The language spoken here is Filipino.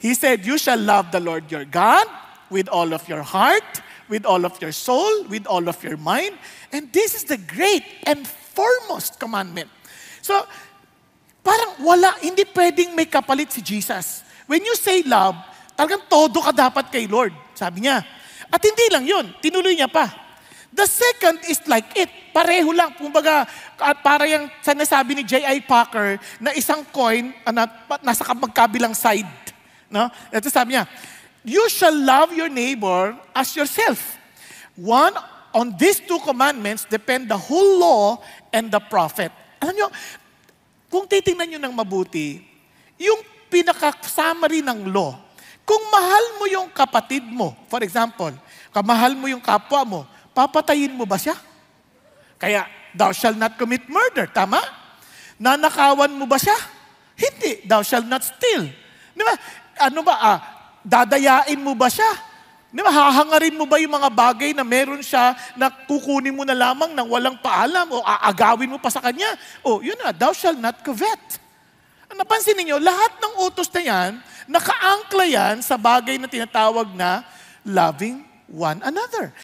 He said, you shall love the Lord your God with all of your heart, with all of your soul, with all of your mind. And this is the great and foremost commandment. So, parang hindi pwedeng may kapalit si Jesus. When you say love, talagang todo ka dapat kay Lord, sabi niya. At hindi lang yun, tinuloy niya pa. The second is like it. Pareho lang. Kumbaga, para yung sinasabi ni J.I. Packer na isang coin nasa magkabilang side. No? Ito sabi niya, you shall love your neighbor as yourself. On these two commandments depend the whole law and the prophet. Alam niyo, kung titingnan niyo ng mabuti, yung pinaka-summary ng law, kung mahal mo yung kapatid mo, for example, kamahal mo yung kapwa mo, papatayin mo ba siya? Kaya, thou shall not commit murder. Tama? Nanakawan mo ba siya? Hindi. Thou shall not steal. Di ba? Dadayain mo ba siya? Di ba? Hahangarin mo ba yung mga bagay na meron siya na kukunin mo na lamang nang walang paalam o aagawin mo pa sa kanya? Yun na. Thou shall not covet. Napansin niyo, lahat ng utos na yan, nakaangkla yan sa bagay na tinatawag na loving one another.